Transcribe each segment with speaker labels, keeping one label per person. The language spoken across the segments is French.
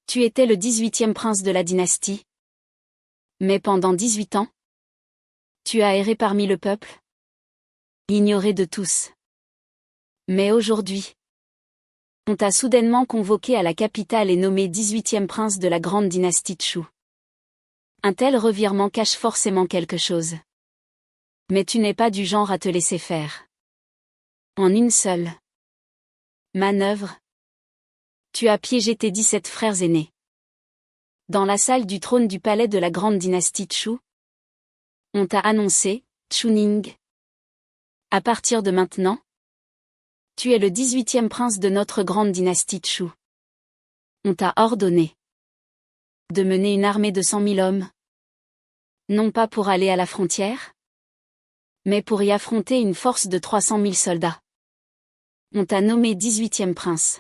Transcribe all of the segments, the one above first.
Speaker 1: Tu étais le 18e prince de la dynastie. Mais pendant 18 ans, tu as erré parmi le peuple, ignoré de tous. Mais aujourd'hui, on t'a soudainement convoqué à la capitale et nommé 18e prince de la grande dynastie Chu. Un tel revirement cache forcément quelque chose. Mais tu n'es pas du genre à te laisser faire. En une seule manœuvre, tu as piégé tes 17 frères aînés. Dans la salle du trône du palais de la grande dynastie Chu, on t'a annoncé, Chuning. À partir de maintenant, tu es le 18e prince de notre grande dynastie Chu. On t'a ordonné de mener une armée de 100 000 hommes. Non pas pour aller à la frontière, mais pour y affronter une force de 300 000 soldats. On t'a nommé 18e prince.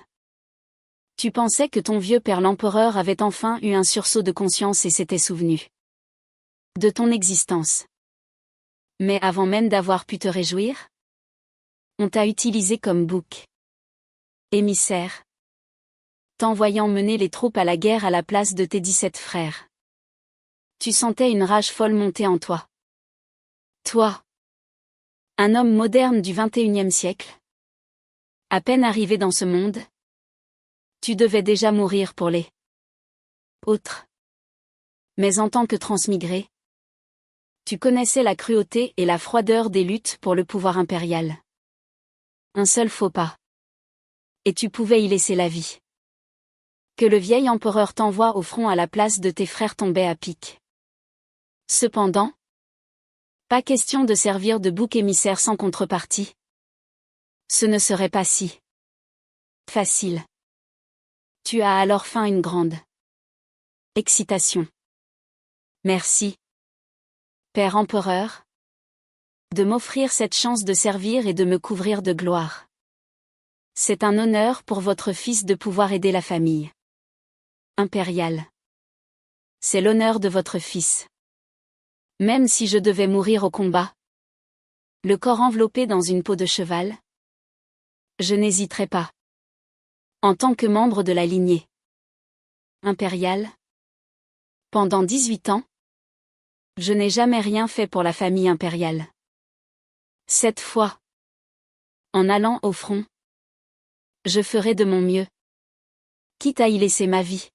Speaker 1: Tu pensais que ton vieux père l'empereur avait enfin eu un sursaut de conscience et s'était souvenu de ton existence. Mais avant même d'avoir pu te réjouir, on t'a utilisé comme bouc émissaire, t'envoyant mener les troupes à la guerre à la place de tes 17 frères. Tu sentais une rage folle monter en toi. Toi, un homme moderne du 21e siècle, à peine arrivé dans ce monde, tu devais déjà mourir pour les autres. Mais en tant que transmigré, tu connaissais la cruauté et la froideur des luttes pour le pouvoir impérial. Un seul faux pas, et tu pouvais y laisser la vie. Que le vieil empereur t'envoie au front à la place de tes frères tombait à pic. Cependant, pas question de servir de bouc émissaire sans contrepartie. Ce ne serait pas si facile. Tu as alors faim une grande excitation. Merci, Père empereur, de m'offrir cette chance de servir et de me couvrir de gloire. C'est un honneur pour votre fils de pouvoir aider la famille impériale. C'est l'honneur de votre fils. Même si je devais mourir au combat, le corps enveloppé dans une peau de cheval, je n'hésiterai pas. En tant que membre de la lignée impériale, pendant 18 ans, je n'ai jamais rien fait pour la famille impériale. Cette fois, en allant au front, je ferai de mon mieux, quitte à y laisser ma vie,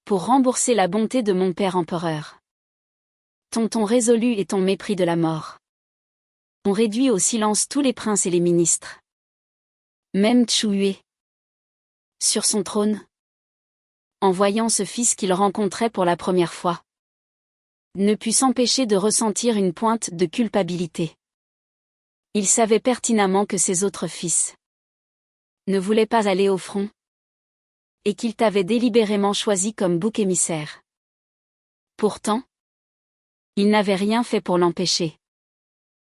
Speaker 1: pour rembourser la bonté de mon père empereur. Ton ton résolu et ton mépris de la mort ont réduit au silence tous les princes et les ministres. Même Chu, sur son trône, en voyant ce fils qu'il rencontrait pour la première fois, ne put s'empêcher de ressentir une pointe de culpabilité. Il savait pertinemment que ses autres fils ne voulaient pas aller au front, et qu'il t'avait délibérément choisi comme bouc émissaire. Pourtant, il n'avait rien fait pour l'empêcher.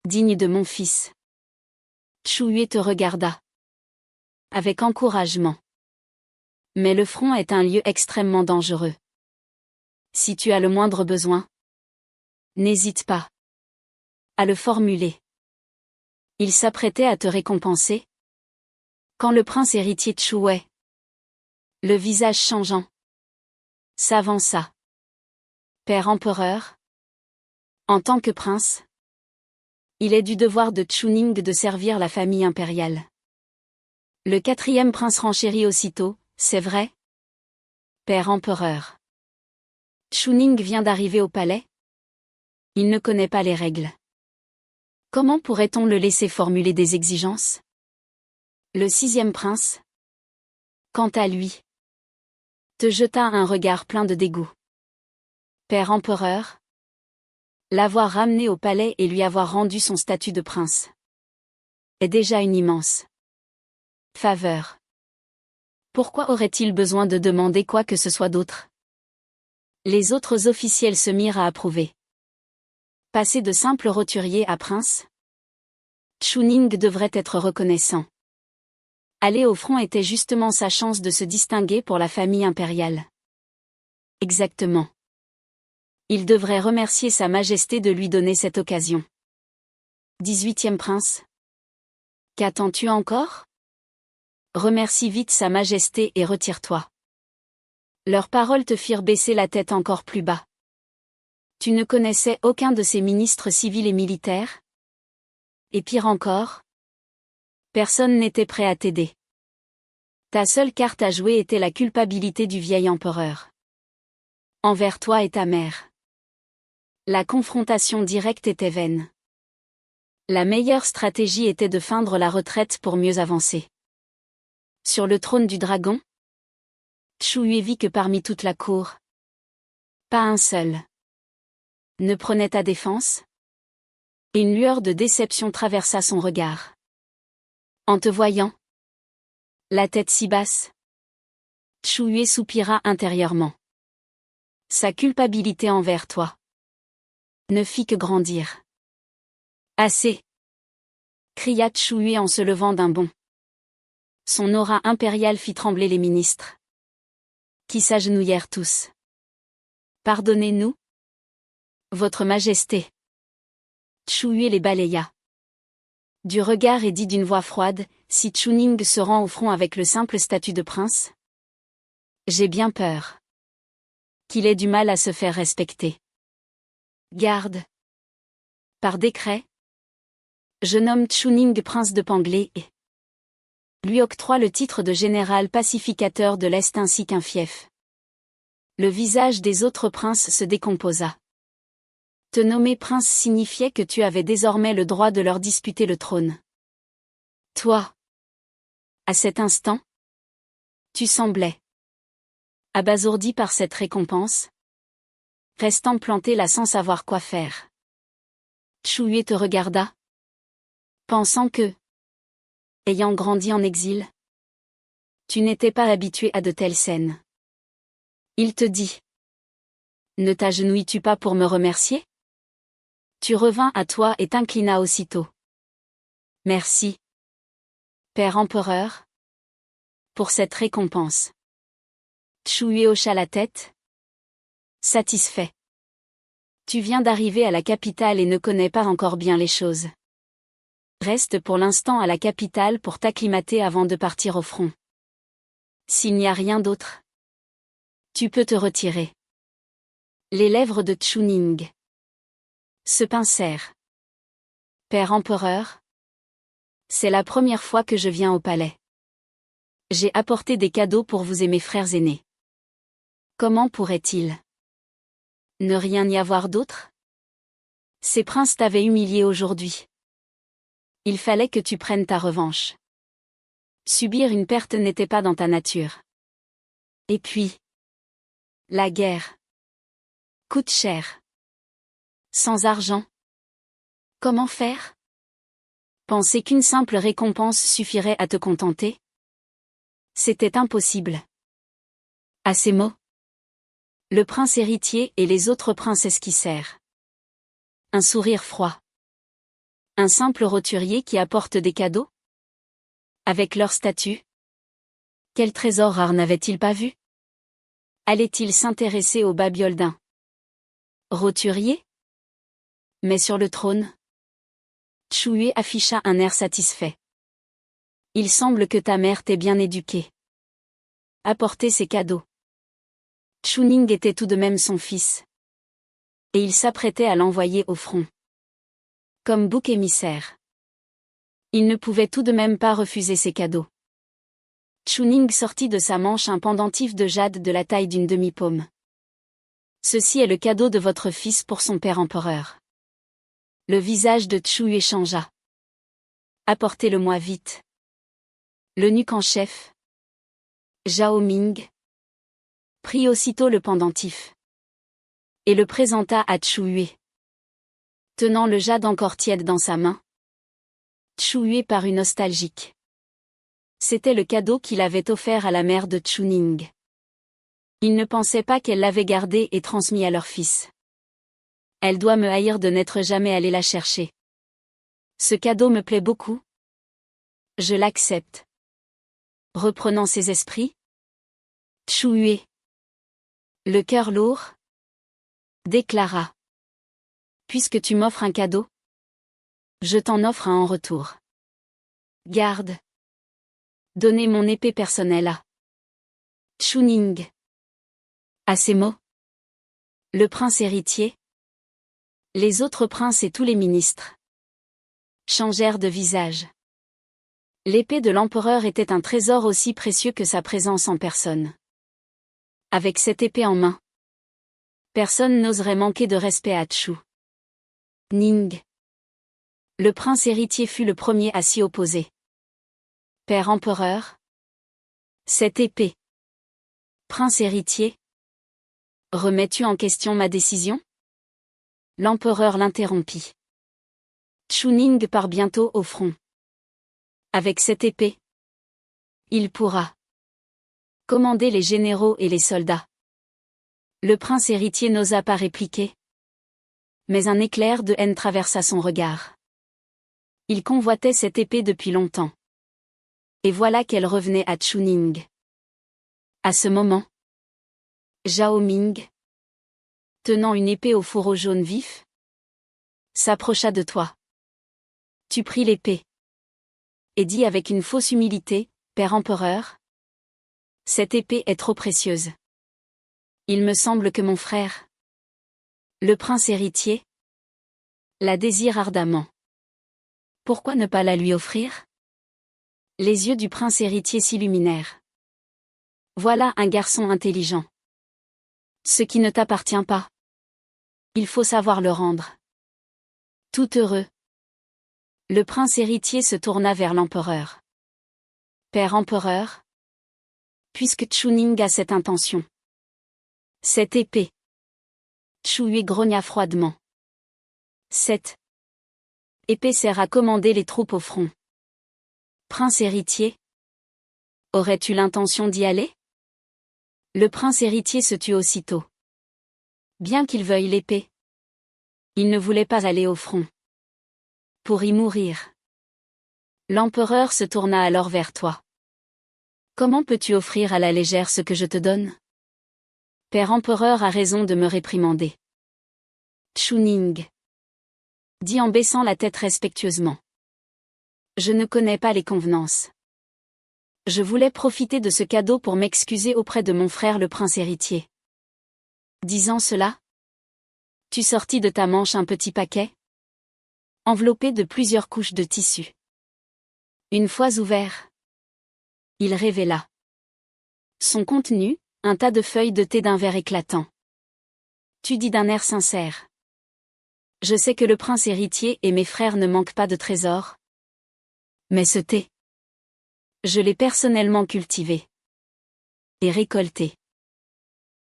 Speaker 1: Digne de mon fils, Chu te regarda avec encouragement. Mais le front est un lieu extrêmement dangereux. Si tu as le moindre besoin, n'hésite pas à le formuler. Il s'apprêtait à te récompenser, quand le prince héritier Chu, le visage changeant, s'avança. Père empereur, en tant que prince, il est du devoir de Chuning de servir la famille impériale. Le 4e prince renchérit aussitôt, c'est vrai? Père empereur. Chuning vient d'arriver au palais. Il ne connaît pas les règles. Comment pourrait-on le laisser formuler des exigences? Le 6e prince, quant à lui, te jeta un regard plein de dégoût. Père empereur, l'avoir ramené au palais et lui avoir rendu son statut de prince est déjà une immense faveur. Pourquoi aurait-il besoin de demander quoi que ce soit d'autre? Les autres officiels se mirent à approuver. Passer de simple roturier à prince? Chuning devrait être reconnaissant. Aller au front était justement sa chance de se distinguer pour la famille impériale. Exactement. Il devrait remercier Sa Majesté de lui donner cette occasion. 18e prince. Qu'attends-tu encore? Remercie vite Sa Majesté et retire-toi. Leurs paroles te firent baisser la tête encore plus bas. Tu ne connaissais aucun de ces ministres civils et militaires? Et pire encore, personne n'était prêt à t'aider. Ta seule carte à jouer était la culpabilité du vieil empereur. Envers toi et ta mère. La confrontation directe était vaine. La meilleure stratégie était de feindre la retraite pour mieux avancer. Sur le trône du dragon, Chu Yue vit que parmi toute la cour, pas un seul ne prenait ta défense, et une lueur de déception traversa son regard. En te voyant, la tête si basse, Chu Yue soupira intérieurement. Sa culpabilité envers toi ne fit que grandir. Assez! Cria Chu Yue en se levant d'un bond. Son aura impériale fit trembler les ministres, qui s'agenouillèrent tous. Pardonnez-nous, Votre Majesté. Chu Yue les balaya du regard et dit d'une voix froide, si Chuning se rend au front avec le simple statut de prince? J'ai bien peur qu'il ait du mal à se faire respecter. Garde. Par décret, je nomme Chuning prince de Panglé et lui octroie le titre de général pacificateur de l'Est ainsi qu'un fief. Le visage des autres princes se décomposa. Te nommer prince signifiait que tu avais désormais le droit de leur disputer le trône. Toi, à cet instant, tu semblais abasourdi par cette récompense, restant planté là sans savoir quoi faire. Chu Yue te regarda, pensant que, ayant grandi en exil, tu n'étais pas habitué à de telles scènes. Il te dit, ne t'agenouilles-tu pas pour me remercier? Tu revins à toi et t'inclina aussitôt. Merci, Père empereur, pour cette récompense. Chu Yue hocha la tête, satisfait. Tu viens d'arriver à la capitale et ne connais pas encore bien les choses. Reste pour l'instant à la capitale pour t'acclimater avant de partir au front. S'il n'y a rien d'autre, tu peux te retirer. Les lèvres de Chuning se pincèrent. Père empereur, c'est la première fois que je viens au palais. J'ai apporté des cadeaux pour vous et mes frères aînés. Comment pourrait-il ne rien y avoir d'autre? Ces princes t'avaient humilié aujourd'hui. Il fallait que tu prennes ta revanche. Subir une perte n'était pas dans ta nature. Et puis, la guerre coûte cher. Sans argent, comment faire? Penser qu'une simple récompense suffirait à te contenter? C'était impossible. À ces mots, le prince héritier et les autres princes esquissèrent un sourire froid. Un simple roturier qui apporte des cadeaux? Avec leur statut? Quel trésor rare n'avait-il pas vu? Allait-il s'intéresser au babiole d'un roturier? Mais sur le trône, Chu Yue afficha un air satisfait. Il semble que ta mère t'ait bien éduqué. Apporter ses cadeaux. Chuning était tout de même son fils. Et il s'apprêtait à l'envoyer au front. Comme bouc émissaire. Il ne pouvait tout de même pas refuser ses cadeaux. Chuning sortit de sa manche un pendentif de jade de la taille d'une demi-paume. Ceci est le cadeau de votre fils pour son père empereur. Le visage de Chu Yue changea. Apportez-le-moi vite. L'eunuque en chef, Zhao Ming, prit aussitôt le pendentif et le présenta à Chu Yue. Tenant le jade encore tiède dans sa main, Chu Yue parut nostalgique. C'était le cadeau qu'il avait offert à la mère de Chuning. Il ne pensait pas qu'elle l'avait gardé et transmis à leur fils. Elle doit me haïr de n'être jamais allée la chercher. Ce cadeau me plaît beaucoup. Je l'accepte. Reprenant ses esprits, Chu Yue, le cœur lourd, déclara. Puisque tu m'offres un cadeau, je t'en offre un en retour. Garde. Donnez mon épée personnelle à Chuning. À ces mots, le prince héritier, les autres princes et tous les ministres changèrent de visage. L'épée de l'empereur était un trésor aussi précieux que sa présence en personne. Avec cette épée en main, personne n'oserait manquer de respect à Chu Ning. Le prince héritier fut le premier à s'y opposer. Père empereur, cette épée. Prince héritier, remets-tu en question ma décision? L'empereur l'interrompit. Chu Ning part bientôt au front. Avec cette épée, il pourra commander les généraux et les soldats. Le prince héritier n'osa pas répliquer. Mais un éclair de haine traversa son regard. Il convoitait cette épée depuis longtemps. Et voilà qu'elle revenait à Chu Ning. À ce moment, Zhao Ming, tenant une épée au fourreau jaune vif, s'approcha de toi. Tu pris l'épée. Et dit avec une fausse humilité, Père empereur, cette épée est trop précieuse. Il me semble que mon frère, le prince héritier, la désire ardemment. Pourquoi ne pas la lui offrir? Les yeux du prince héritier s'illuminèrent. Voilà un garçon intelligent. Ce qui ne t'appartient pas, il faut savoir le rendre. Tout heureux, le prince héritier se tourna vers l'empereur. Père empereur, puisque Chu Ning a cette intention, cette épée. Chu Hui grogna froidement. Cette épée sert à commander les troupes au front. Prince héritier, aurais-tu l'intention d'y aller? Le prince héritier se tut aussitôt. Bien qu'il veuille l'épée, il ne voulait pas aller au front. Pour y mourir. L'empereur se tourna alors vers toi. Comment peux-tu offrir à la légère ce que je te donne? Père empereur a raison de me réprimander. Chu Ning dit en baissant la tête respectueusement. Je ne connais pas les convenances. Je voulais profiter de ce cadeau pour m'excuser auprès de mon frère le prince héritier. Disant cela, tu sortis de ta manche un petit paquet, enveloppé de plusieurs couches de tissu. Une fois ouvert, il révéla son contenu, un tas de feuilles de thé d'un vert éclatant. Tu dis d'un air sincère. Je sais que le prince héritier et mes frères ne manquent pas de trésors. Mais ce thé, je l'ai personnellement cultivé et récolté.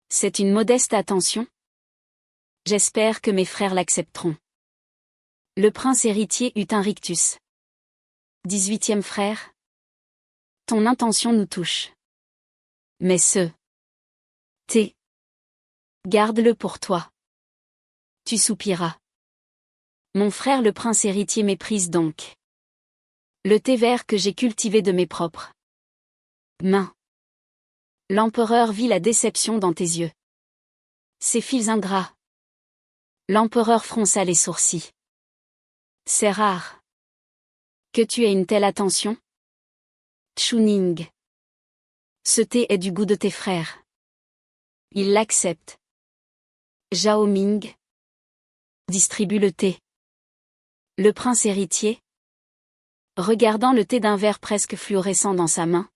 Speaker 1: C'est une modeste attention. J'espère que mes frères l'accepteront. Le prince héritier eut un rictus. 18e frère. Ton intention nous touche. Mais ce thé, garde-le pour toi. Tu soupiras. Mon frère le prince héritier méprise donc le thé vert que j'ai cultivé de mes propres mains. L'empereur vit la déception dans tes yeux. Ces fils ingrats. L'empereur fronça les sourcils. C'est rare que tu aies une telle attention. Chu Ning. Ce thé est du goût de tes frères. Ils l'acceptent. Zhao Ming distribue le thé. Le prince héritier, regardant le thé d'un verre presque fluorescent dans sa main,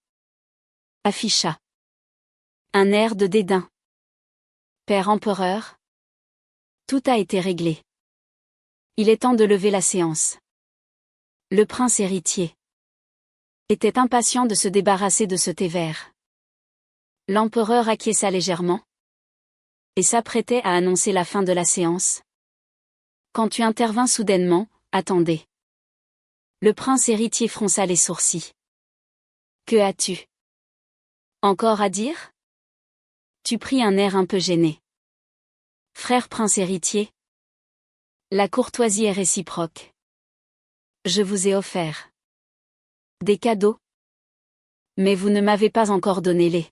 Speaker 1: afficha un air de dédain. Père empereur, tout a été réglé. Il est temps de lever la séance. Le prince héritier était impatient de se débarrasser de ce thé vert. L'empereur acquiesça légèrement et s'apprêtait à annoncer la fin de la séance. Quand tu intervins soudainement, attendez. Le prince héritier fronça les sourcils. Que as-tu encore à dire? Tu pris un air un peu gêné. Frère prince héritier, la courtoisie est réciproque. Je vous ai offert des cadeaux, mais vous ne m'avez pas encore donné les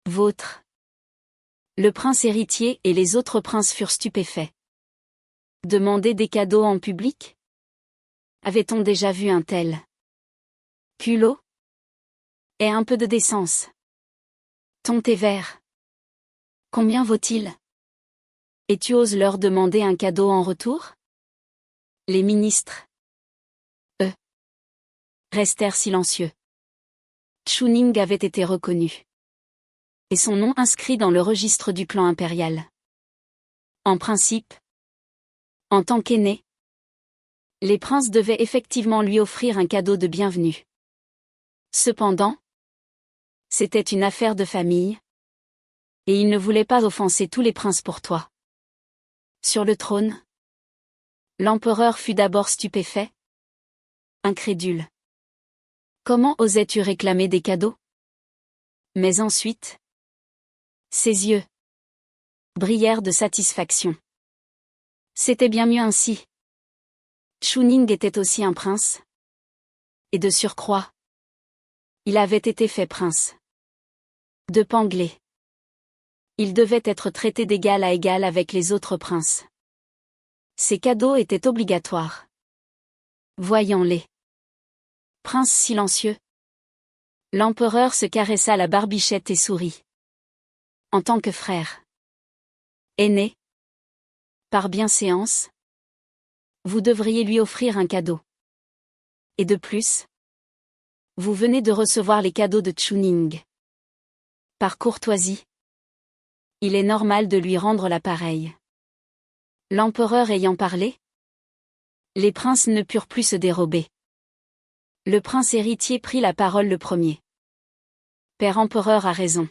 Speaker 1: vôtres. Le prince héritier et les autres princes furent stupéfaits. Demander des cadeaux en public? Avait-on déjà vu un tel culot? Et un peu de décence. Ton thé vert Combien vaut-il? Et tu oses leur demander un cadeau en retour? Les ministres, eux, restèrent silencieux. Chuning avait été reconnu. Et son nom inscrit dans le registre du clan impérial. En principe, en tant qu'aîné, les princes devaient effectivement lui offrir un cadeau de bienvenue. Cependant, c'était une affaire de famille, et il ne voulait pas offenser tous les princes pour toi. Sur le trône, l'empereur fut d'abord stupéfait, incrédule. Comment osais-tu réclamer des cadeaux? Mais ensuite, ses yeux brillèrent de satisfaction. C'était bien mieux ainsi. Chuning était aussi un prince. Et de surcroît, il avait été fait prince de Panglé. Il devait être traité d'égal à égal avec les autres princes. Ces cadeaux étaient obligatoires. Voyons-les. Prince silencieux. L'empereur se caressa la barbichette et sourit. En tant que frère aîné, par bienséance, vous devriez lui offrir un cadeau. Et de plus, vous venez de recevoir les cadeaux de Chuning. Par courtoisie, il est normal de lui rendre l'appareil. L'empereur ayant parlé, les princes ne purent plus se dérober. Le prince héritier prit la parole le premier. Père empereur a raison.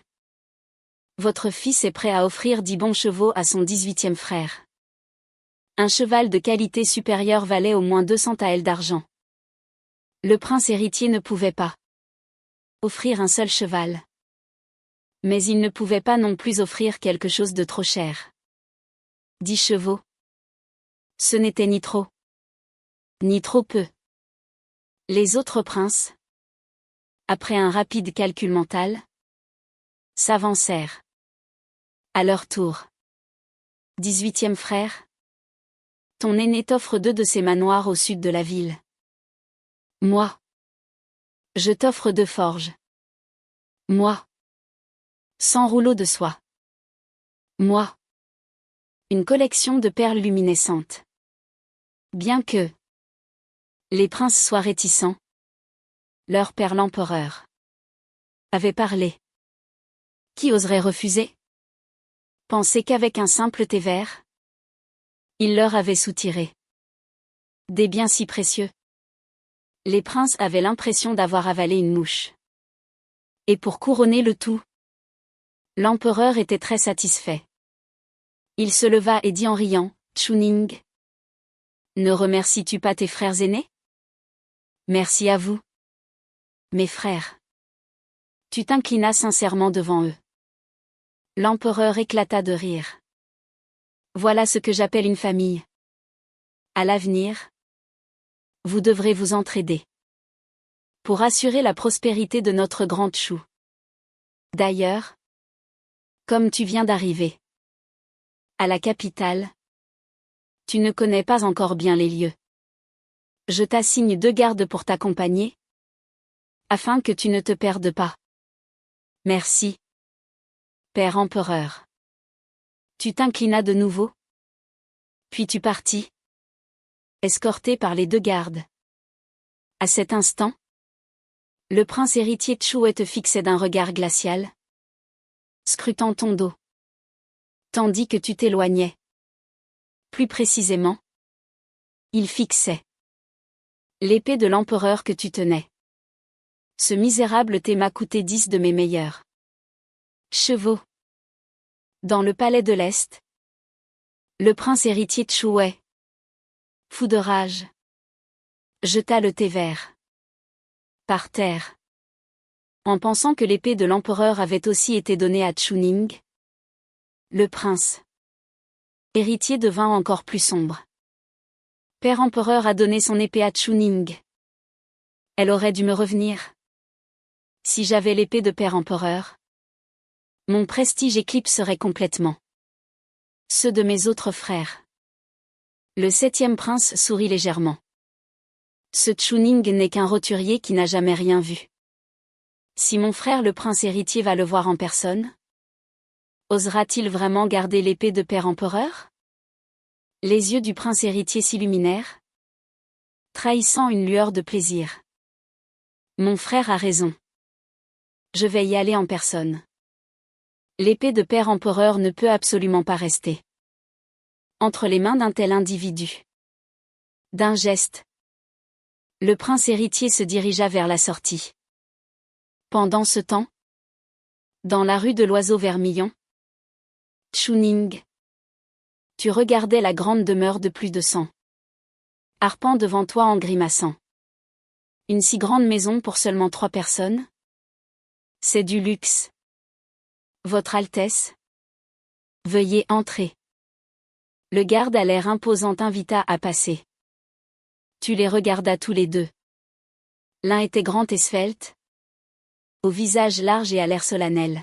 Speaker 1: Votre fils est prêt à offrir 10 bons chevaux à son 18e frère. Un cheval de qualité supérieure valait au moins 200 taels d'argent. Le prince héritier ne pouvait pas offrir un seul cheval. Mais il ne pouvait pas non plus offrir quelque chose de trop cher. 10 chevaux. Ce n'était ni trop, ni trop peu. Les autres princes, après un rapide calcul mental, s'avancèrent. À leur tour. 18e frère. Ton aîné t'offre 2 de ses manoirs au sud de la ville. Moi. Je t'offre 2 forges. Moi. 100 rouleaux de soie. Moi. Une collection de perles luminescentes. Bien que les princes soient réticents, leur père l'empereur avait parlé. Qui oserait refuser? Penser qu'avec un simple thé vert, il leur avait soutiré des biens si précieux. Les princes avaient l'impression d'avoir avalé une mouche. Et pour couronner le tout, l'empereur était très satisfait. Il se leva et dit en riant, Chuning, ne remercies-tu pas tes frères aînés? Merci à vous. Mes frères. Tu t'inclinas sincèrement devant eux. L'empereur éclata de rire. Voilà ce que j'appelle une famille. À l'avenir, vous devrez vous entraider pour assurer la prospérité de notre grande Chou. D'ailleurs, comme tu viens d'arriver à la capitale, tu ne connais pas encore bien les lieux. Je t'assigne 2 gardes pour t'accompagner, afin que tu ne te perdes pas. Merci. Père empereur. Tu t'inclinas de nouveau. Puis tu partis, escorté par les 2 gardes. À cet instant, le prince héritier Chouet te fixait d'un regard glacial, scrutant ton dos, tandis que tu t'éloignais. Plus précisément, il fixait l'épée de l'empereur que tu tenais. Ce misérable thé m'a coûté 10 de mes meilleurs chevaux. Dans le palais de l'Est, le prince héritier Chouet, fou de rage, jeta le thé vert par terre. En pensant que l'épée de l'empereur avait aussi été donnée à Chuning, le prince héritier devint encore plus sombre. Père empereur a donné son épée à Chuning. Elle aurait dû me revenir. Si j'avais l'épée de père empereur, mon prestige éclipserait complètement ceux de mes autres frères. Le 7e prince sourit légèrement. Ce Chuning n'est qu'un roturier qui n'a jamais rien vu. Si mon frère le prince héritier va le voir en personne, Osera-t-il vraiment garder l'épée de père empereur? Les yeux du prince héritier s'illuminèrent, trahissant une lueur de plaisir. Mon frère a raison. Je vais y aller en personne. L'épée de père empereur ne peut absolument pas rester entre les mains d'un tel individu. D'un geste, le prince héritier se dirigea vers la sortie. Pendant ce temps, dans la rue de l'Oiseau Vermillon, Chuning, tu regardais la grande demeure de plus de 100 arpents devant toi en grimaçant. Une si grande maison pour seulement 3 personnes? C'est du luxe. Votre Altesse? Veuillez entrer. Le garde à l'air imposant invita à passer. Tu les regardas tous les deux. L'un était grand et svelte, au visage large et à l'air solennel.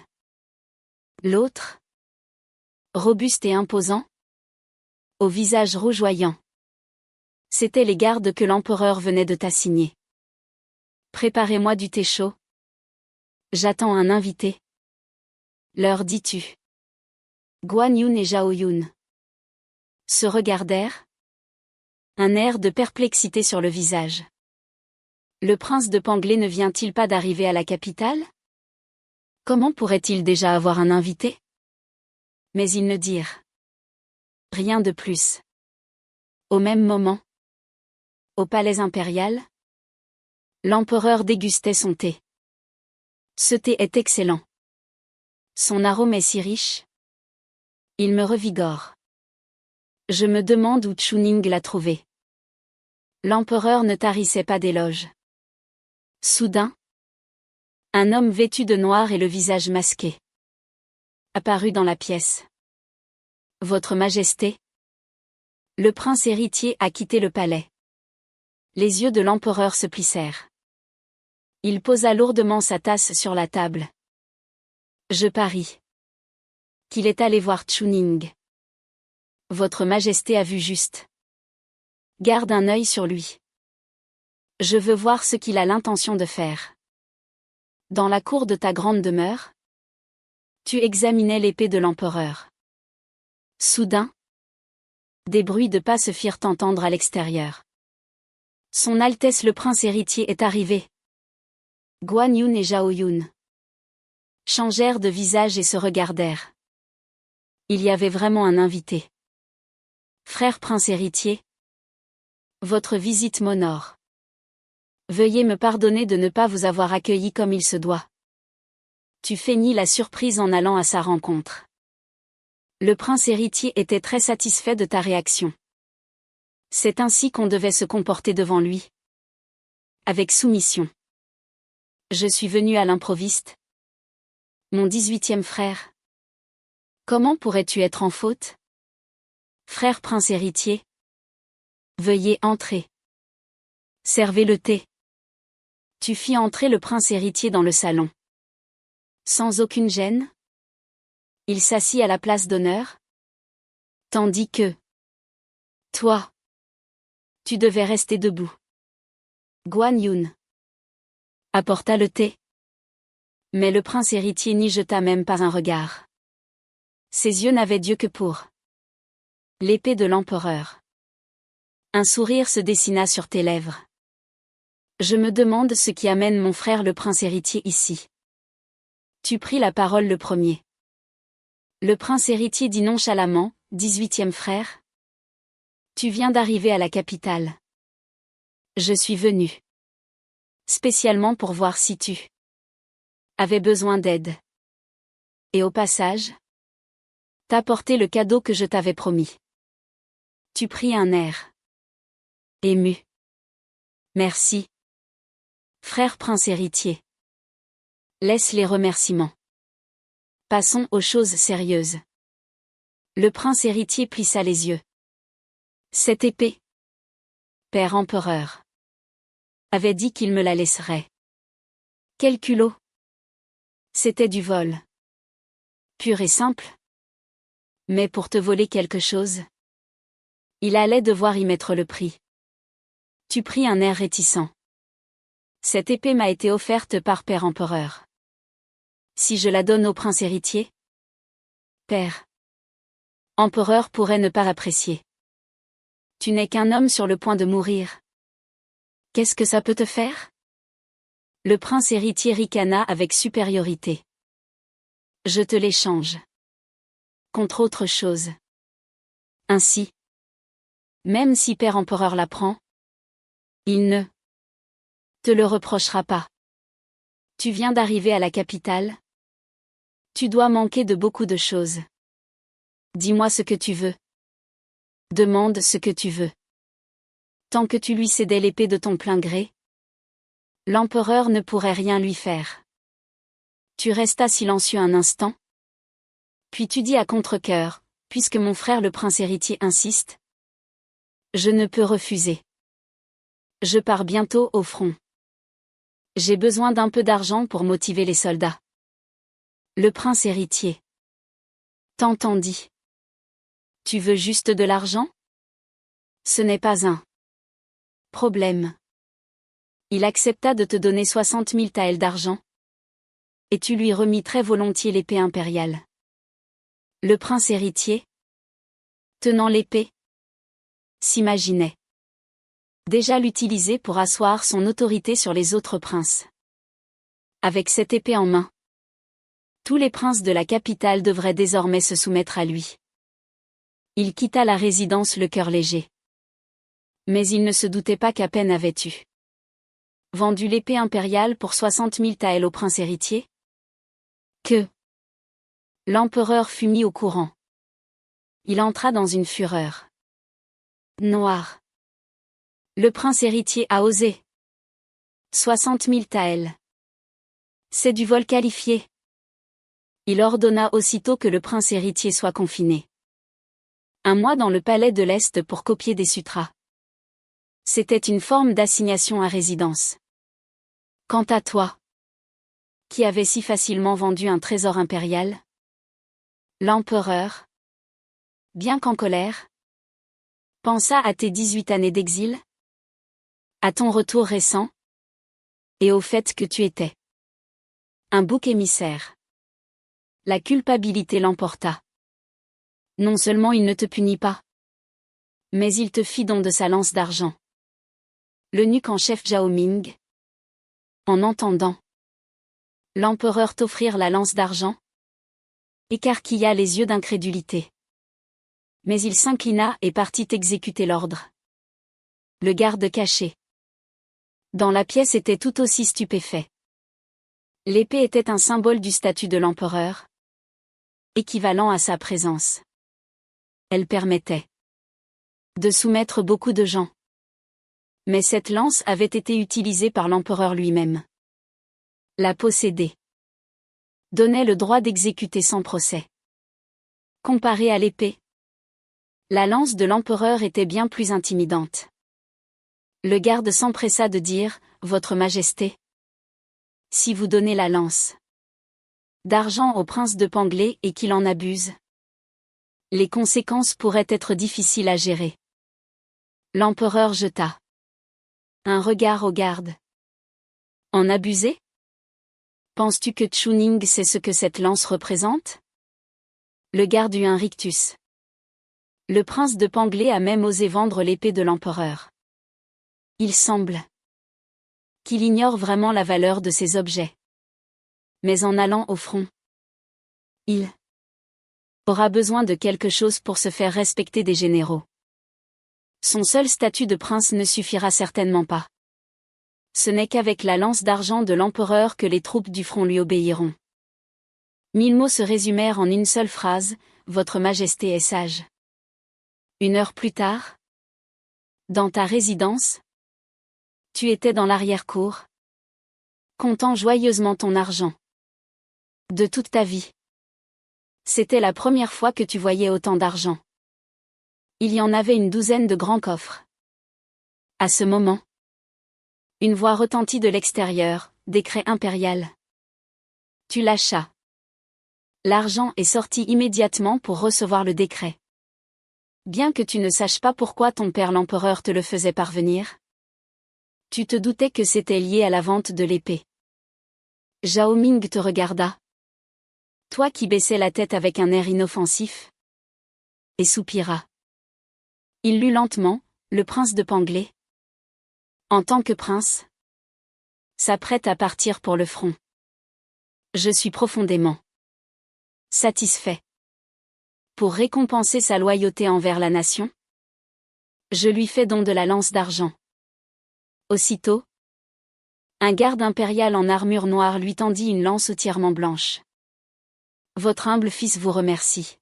Speaker 1: L'autre, robuste et imposant, au visage rougeoyant. C'étaient les gardes que l'empereur venait de t'assigner. Préparez-moi du thé chaud. J'attends un invité. Leur dis-tu. Guan Yun et Zhao Yun se regardèrent, un air de perplexité sur le visage. Le prince de Panglé ne vient-il pas d'arriver à la capitale? Comment pourrait-il déjà avoir un invité? Mais ils ne dirent rien de plus. Au même moment, au palais impérial, l'empereur dégustait son thé. Ce thé est excellent. Son arôme est si riche. Il me revigore. Je me demande où Chuning l'a trouvé. L'empereur ne tarissait pas d'éloges. Soudain, un homme vêtu de noir et le visage masqué apparut dans la pièce. Votre Majesté, le prince héritier a quitté le palais. Les yeux de l'empereur se plissèrent. Il posa lourdement sa tasse sur la table. Je parie qu'il est allé voir Chuning. Votre Majesté a vu juste. Garde un œil sur lui. Je veux voir ce qu'il a l'intention de faire. Dans la cour de ta grande demeure, tu examinais l'épée de l'empereur. Soudain, des bruits de pas se firent entendre à l'extérieur. Son Altesse le prince héritier est arrivé. Guan Yun et Zhao Yun changèrent de visage et se regardèrent. Il y avait vraiment un invité. Frère prince héritier, votre visite m'honore. Veuillez me pardonner de ne pas vous avoir accueilli comme il se doit. Tu feignis la surprise en allant à sa rencontre. Le prince héritier était très satisfait de ta réaction. C'est ainsi qu'on devait se comporter devant lui. Avec soumission. Je suis venu à l'improviste. Mon 18e frère. Comment pourrais-tu être en faute? Frère prince héritier. Veuillez entrer. Servez le thé. Tu fis entrer le prince héritier dans le salon. Sans aucune gêne. Il s'assit à la place d'honneur. Tandis que toi, tu devais rester debout. Guan Yun apporta le thé. Mais le prince héritier n'y jeta même pas un regard. Ses yeux n'avaient d'yeux que pour l'épée de l'empereur. Un sourire se dessina sur tes lèvres. Je me demande ce qui amène mon frère le prince héritier ici. Tu pris la parole le premier. Le prince héritier dit nonchalamment, 18e frère. Tu viens d'arriver à la capitale. Je suis venu spécialement pour voir si tu avais besoin d'aide. Et au passage, t'apporter le cadeau que je t'avais promis. Tu pris un air ému. Merci. Frère prince héritier. Laisse les remerciements. Passons aux choses sérieuses. Le prince héritier plissa les yeux. Cette épée, père empereur, avait dit qu'il me la laisserait. Quel culot! C'était du vol. Pur et simple. Mais pour te voler quelque chose, il allait devoir y mettre le prix. Tu pris un air réticent. Cette épée m'a été offerte par père empereur. Si je la donne au prince héritier, Père. Empereur pourrait ne pas l'apprécier. Tu n'es qu'un homme sur le point de mourir. Qu'est-ce que ça peut te faire? Le prince héritier ricana avec supériorité. Je te l'échange. Contre autre chose. Ainsi. Même si Père Empereur l'apprend, il ne te le reprochera pas. Tu viens d'arriver à la capitale. Tu dois manquer de beaucoup de choses. Dis-moi ce que tu veux. Demande ce que tu veux. Tant que tu lui cédais l'épée de ton plein gré, l'empereur ne pourrait rien lui faire. Tu restas silencieux un instant. Puis tu dis à contre-cœur, puisque mon frère le prince héritier insiste, je ne peux refuser. Je pars bientôt au front. J'ai besoin d'un peu d'argent pour motiver les soldats. Le prince héritier t'entendit. Tu veux juste de l'argent? Ce n'est pas un problème. Il accepta de te donner 60 000 taels d'argent. Et tu lui remis très volontiers l'épée impériale. Le prince héritier, tenant l'épée, s'imaginait déjà l'utiliser pour asseoir son autorité sur les autres princes. Avec cette épée en main, tous les princes de la capitale devraient désormais se soumettre à lui. Il quitta la résidence le cœur léger. Mais il ne se doutait pas qu'à peine avait-tu vendu l'épée impériale pour 60 000 taels au prince héritier, que l'empereur fut mis au courant. Il entra dans une fureur noire. Le prince héritier a osé. 60 000 taels. C'est du vol qualifié. Il ordonna aussitôt que le prince héritier soit confiné. Un mois dans le palais de l'Est pour copier des sutras. C'était une forme d'assignation à résidence. Quant à toi, qui avais si facilement vendu un trésor impérial, l'empereur, bien qu'en colère, pensa à tes 18 années d'exil, à ton retour récent, et au fait que tu étais un bouc émissaire. La culpabilité l'emporta. Non seulement il ne te punit pas, mais il te fit don de sa lance d'argent. L'eunuque en chef Zhao Ming, en entendant l'empereur t'offrir la lance d'argent, écarquilla les yeux d'incrédulité. Mais il s'inclina et partit exécuter l'ordre. Le garde caché dans la pièce était tout aussi stupéfait. L'épée était un symbole du statut de l'empereur, équivalent à sa présence. Elle permettait de soumettre beaucoup de gens. Mais cette lance avait été utilisée par l'empereur lui-même. La posséder donnait le droit d'exécuter sans procès. Comparée à l'épée, la lance de l'empereur était bien plus intimidante. Le garde s'empressa de dire, Votre Majesté, si vous donnez la lance d'argent au prince de Panglé et qu'il en abuse, les conséquences pourraient être difficiles à gérer. L'empereur jeta un regard au garde. En abuser? Penses-tu que Chuning sait ce que cette lance représente? Le garde eut un rictus. Le prince de Panglé a même osé vendre l'épée de l'empereur. Il semble qu'il ignore vraiment la valeur de ces objets. Mais en allant au front, il aura besoin de quelque chose pour se faire respecter des généraux. Son seul statut de prince ne suffira certainement pas. Ce n'est qu'avec la lance d'argent de l'empereur que les troupes du front lui obéiront. 1000 mots se résumèrent en une seule phrase, Votre Majesté est sage. 1 heure plus tard, dans ta résidence, tu étais dans l'arrière-cour, comptant joyeusement ton argent. De toute ta vie. C'était la première fois que tu voyais autant d'argent. Il y en avait une douzaine de grands coffres. À ce moment, une voix retentit de l'extérieur, décret impérial. Tu lâchas l'argent et sortis immédiatement pour recevoir le décret. Bien que tu ne saches pas pourquoi ton père l'empereur te le faisait parvenir, tu te doutais que c'était lié à la vente de l'épée. Zhao Ming te regarda. Toi qui baissais la tête avec un air inoffensif. Et soupira. Il lut lentement, le prince de Panglé. En tant que prince. S'apprête à partir pour le front. Je suis profondément satisfait. Pour récompenser sa loyauté envers la nation. Je lui fais don de la lance d'argent. Aussitôt. Un garde impérial en armure noire lui tendit une lance entièrement blanche. Votre humble fils vous remercie.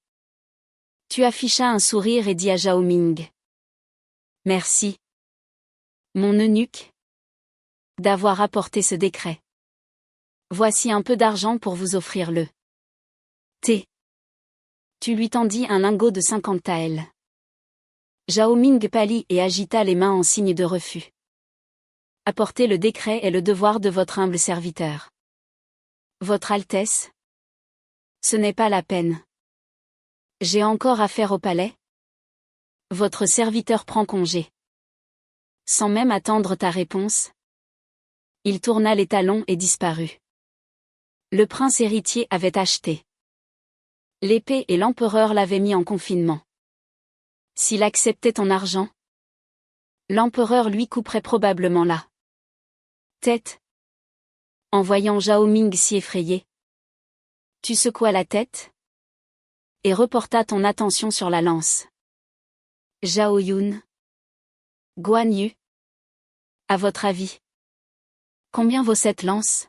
Speaker 1: Tu afficha un sourire et dit à Zhao Ming. Merci. Mon eunuque. D'avoir apporté ce décret. Voici un peu d'argent pour vous offrir le thé. Tu lui tendis un lingot de 50 taels. Zhao Ming pâlit et agita les mains en signe de refus. Apporter le décret est le devoir de votre humble serviteur. Votre Altesse. Ce n'est pas la peine. J'ai encore affaire au palais. Votre serviteur prend congé. Sans même attendre ta réponse. Il tourna les talons et disparut. Le prince héritier avait acheté l'épée et l'empereur l'avaient mis en confinement. S'il acceptait ton argent, l'empereur lui couperait probablement la tête. En voyant Zhao Ming si effrayé, tu secoua la tête et reporta ton attention sur la lance. Zhao Yun. Guan Yu. À votre avis, combien vaut cette lance?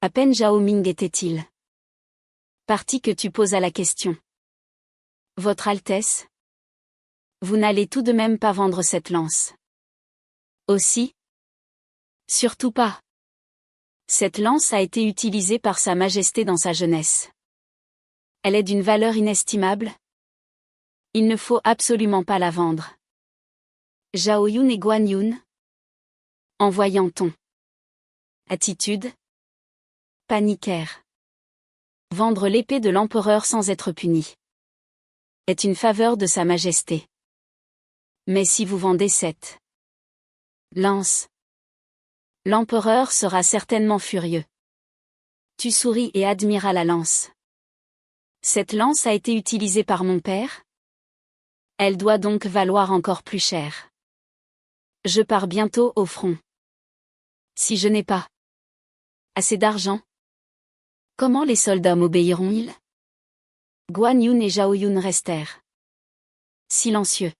Speaker 1: À peine Zhao Ming était-il parti que tu posas la question. Votre Altesse, vous n'allez tout de même pas vendre cette lance. Aussi? Surtout pas. Cette lance a été utilisée par Sa Majesté dans sa jeunesse. Elle est d'une valeur inestimable. Il ne faut absolument pas la vendre. Zhao Yun et Guan Yun. En voyant ton attitude, paniquèrent. Vendre l'épée de l'empereur sans être puni est une faveur de Sa Majesté. Mais si vous vendez cette lance, l'empereur sera certainement furieux. Tu souris et admiras la lance. Cette lance a été utilisée par mon père. Elle doit donc valoir encore plus cher. Je pars bientôt au front. Si je n'ai pas assez d'argent, comment les soldats m'obéiront-ils? Guan Yun et Zhao Yun restèrent silencieux.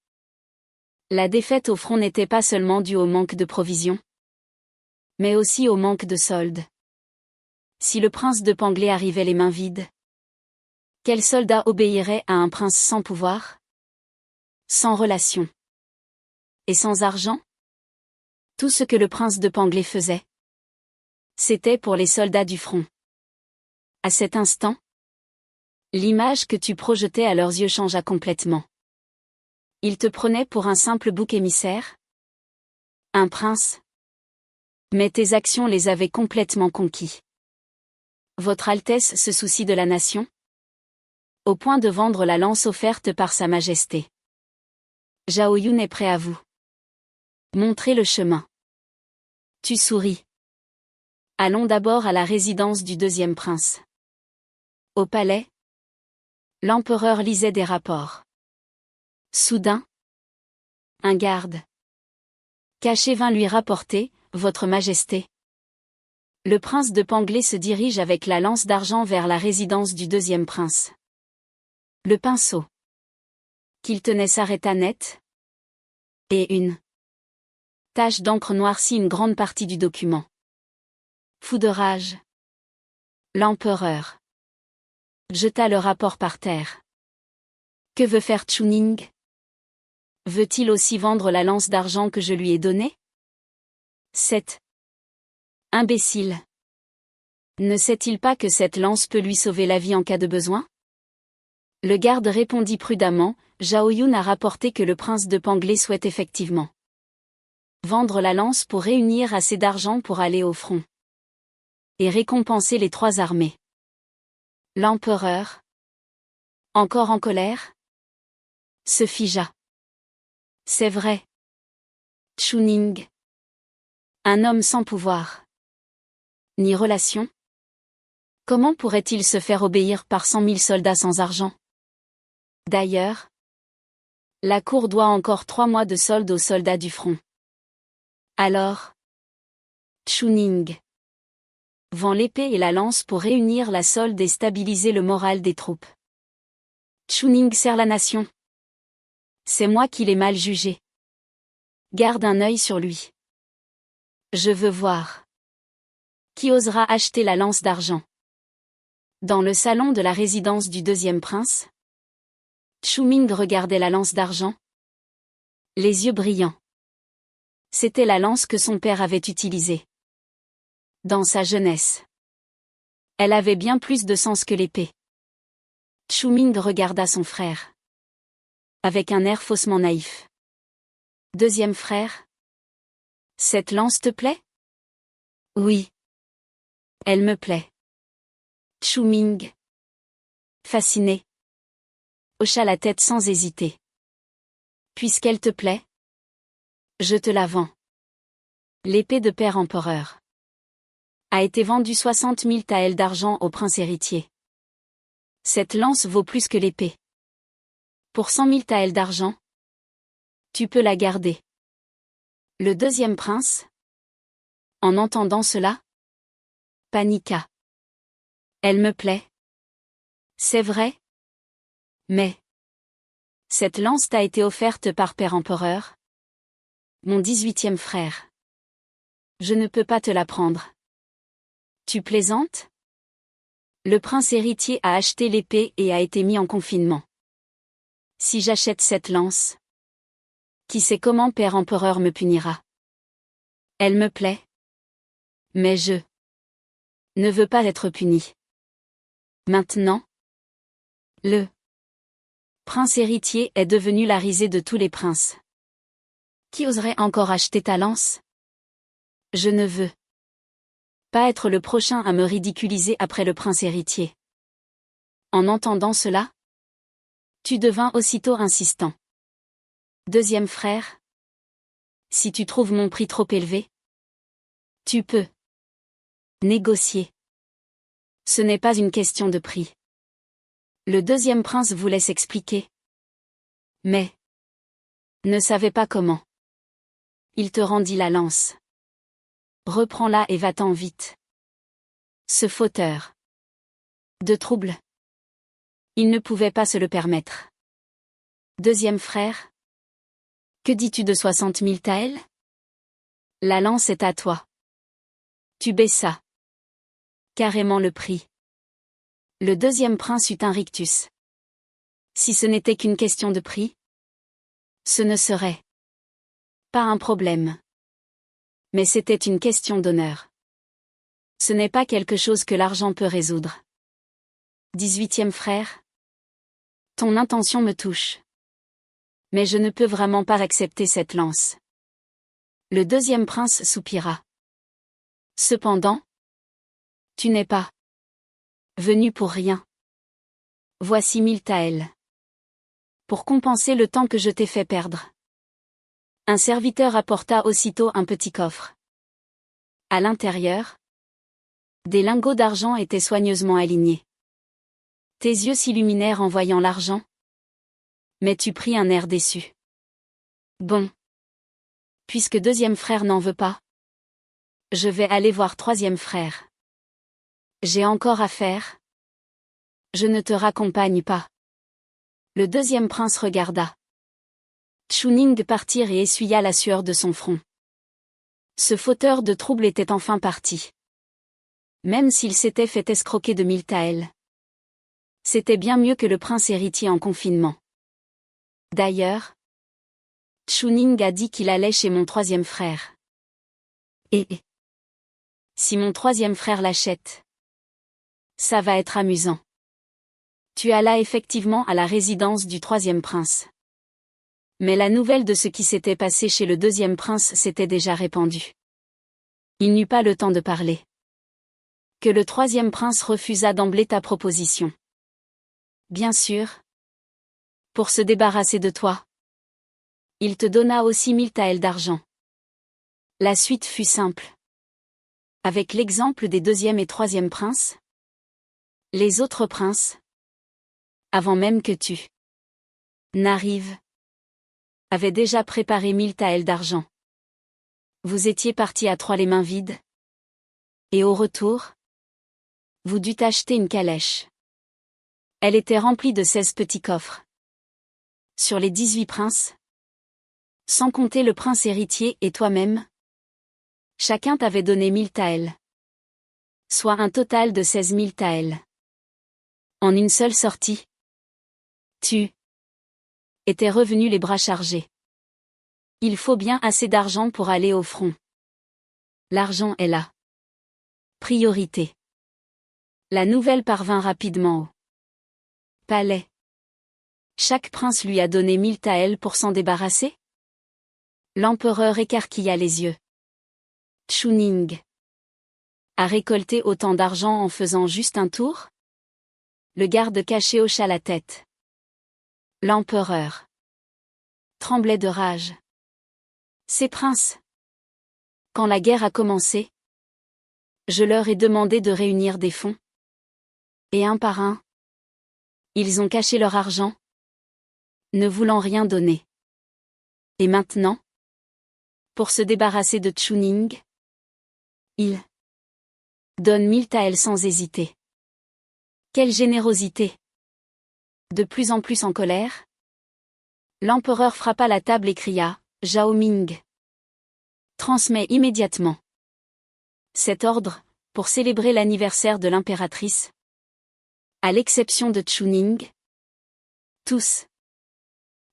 Speaker 1: La défaite au front n'était pas seulement due au manque de provisions, mais aussi au manque de soldes. Si le prince de Panglé arrivait les mains vides, quel soldat obéirait à un prince sans pouvoir, sans relation et sans argent? Tout ce que le prince de Panglé faisait, c'était pour les soldats du front. À cet instant, l'image que tu projetais à leurs yeux changea complètement. Ils te prenaient pour un simple bouc émissaire? Un prince? Mais tes actions les avaient complètement conquis. Votre Altesse se soucie de la nation? Au point de vendre la lance offerte par Sa Majesté. Zhao Yun est prêt à vous montrer le chemin. Tu souris. Allons d'abord à la résidence du deuxième prince. Au palais, l'empereur lisait des rapports. Soudain, un garde caché vint lui rapporter, Votre Majesté. Le prince de Panglé se dirige avec la lance d'argent vers la résidence du deuxième prince. Le pinceau qu'il tenait s'arrêta net, et une tache d'encre noircit une grande partie du document. Fou de rage, l'empereur jeta le rapport par terre. Que veut faire Chuning? Veut-il aussi vendre la lance d'argent que je lui ai donnée? Cet imbécile ne sait-il pas que cette lance peut lui sauver la vie en cas de besoin? Le garde répondit prudemment, Zhao Yun a rapporté que le prince de Panglé souhaite effectivement vendre la lance pour réunir assez d'argent pour aller au front et récompenser les trois armées. L'empereur, encore en colère, se figea. C'est vrai. Chuning, un homme sans pouvoir ni relation, Comment pourrait-il se faire obéir par 100 000 soldats sans argent? D'ailleurs, la cour doit encore 3 mois de solde aux soldats du front. Alors, Chuning vend l'épée et la lance pour réunir la solde et stabiliser le moral des troupes. Chuning sert la nation. C'est moi qui l'ai mal jugé. Garde un œil sur lui. Je veux voir. Qui osera acheter la lance d'argent? Dans le salon de la résidence du deuxième prince, Chu-Ming regardait la lance d'argent, les yeux brillants. C'était la lance que son père avait utilisée dans sa jeunesse. Elle avait bien plus de sens que l'épée. Chu-Ming regarda son frère avec un air faussement naïf. Deuxième frère, cette lance te plaît? Oui. Elle me plaît. Chu-Ming, fasciné, hocha la tête sans hésiter. Puisqu'elle te plaît, je te la vends. L'épée de père empereur a été vendue 60 000 taels d'argent au prince héritier. Cette lance vaut plus que l'épée. Pour 100 000 taels d'argent, tu peux la garder. Le deuxième prince, en entendant cela, paniqua. Elle me plaît. C'est vrai. Mais cette lance t'a été offerte par père empereur, mon 18e frère. Je ne peux pas te la prendre. Tu plaisantes? Le prince héritier a acheté l'épée et a été mis en confinement. Si j'achète cette lance, qui sait comment père empereur me punira? Elle me plaît. Mais je ne veux pas être puni. Maintenant, le prince héritier est devenu la risée de tous les princes. Qui oserait encore acheter ta lance? Je ne veux pas être le prochain à me ridiculiser après le prince héritier. En entendant cela, tu devins aussitôt insistant. Deuxième frère, si tu trouves mon prix trop élevé, tu peux négocier. Ce n'est pas une question de prix. Le deuxième prince voulait s'expliquer, mais ne savait pas comment. Il te rendit la lance. Reprends-la et va-t'en vite. Ce fauteur de trouble. Il ne pouvait pas se le permettre. Deuxième frère, que dis-tu de 60 000 taels? La lance est à toi. Tu baissas carrément le prix. Le deuxième prince eut un rictus. Si ce n'était qu'une question de prix, ce ne serait pas un problème. Mais c'était une question d'honneur. Ce n'est pas quelque chose que l'argent peut résoudre. 18e frère, ton intention me touche. Mais je ne peux vraiment pas accepter cette lance. Le deuxième prince soupira. Cependant, tu n'es pas venu pour rien. Voici 1000 taels. Pour compenser le temps que je t'ai fait perdre. Un serviteur apporta aussitôt un petit coffre. À l'intérieur, des lingots d'argent étaient soigneusement alignés. Tes yeux s'illuminèrent en voyant l'argent. Mais tu pris un air déçu. Bon. Puisque deuxième frère n'en veut pas, je vais aller voir troisième frère. J'ai encore à faire. Je ne te raccompagne pas. Le deuxième prince regarda Chu-Ning partir et essuya la sueur de son front. Ce fauteur de trouble était enfin parti. Même s'il s'était fait escroquer de 1000 taels. C'était bien mieux que le prince héritier en confinement. D'ailleurs, Chu-Ning a dit qu'il allait chez mon troisième frère. Et si mon troisième frère l'achète, ça va être amusant. Tu allas effectivement à la résidence du troisième prince. Mais la nouvelle de ce qui s'était passé chez le deuxième prince s'était déjà répandue. Il n'eut pas le temps de parler. Que le troisième prince refusa d'emblée ta proposition. Bien sûr. Pour se débarrasser de toi. Il te donna aussi 1000 taels d'argent. La suite fut simple. Avec l'exemple des deuxième et troisième princes, Les autres princes, avant même que tu n'arrives, avaient déjà préparé 1000 taels d'argent. Vous étiez partis à 3 les mains vides. Et au retour, vous dûtes acheter une calèche. Elle était remplie de 16 petits coffres. Sur les 18 princes, sans compter le prince héritier et toi-même, chacun t'avait donné 1000 taels. Soit un total de 16 000 taels. En une seule sortie, tu étais revenu les bras chargés. Il faut bien assez d'argent pour aller au front. L'argent est là. Priorité. La nouvelle parvint rapidement au palais. Chaque prince lui a donné 1000 taels pour s'en débarrasser. L'empereur écarquilla les yeux. Chuning a récolté autant d'argent en faisant juste un tour? Le garde caché hocha la tête. L'empereur tremblait de rage. Ces princes, quand la guerre a commencé, je leur ai demandé de réunir des fonds. Et un par un, ils ont caché leur argent, ne voulant rien donner. Et maintenant, pour se débarrasser de Chuning, ils donnent 1000 taels sans hésiter. Quelle générosité! De plus en plus en colère, l'empereur frappa la table et cria, « Zhao Ming, transmets immédiatement cet ordre, pour célébrer l'anniversaire de l'impératrice. À l'exception de Chuning, tous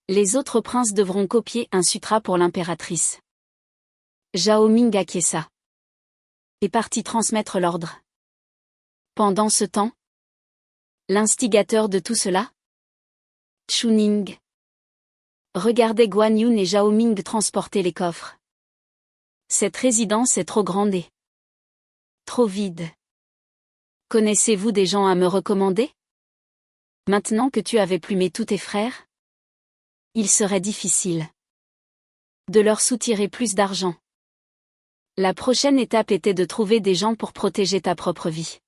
Speaker 1: les autres princes devront copier un sutra pour l'impératrice. » Zhao Ming acquiesça et partit transmettre l'ordre. Pendant ce temps, l'instigateur de tout cela, Chuning, regardait Guan Yun et Zhao Ming transporter les coffres. Cette résidence est trop grande et trop vide. Connaissez-vous des gens à me recommander? Maintenant que tu avais plumé tous tes frères, il serait difficile de leur soutirer plus d'argent. La prochaine étape était de trouver des gens pour protéger ta propre vie.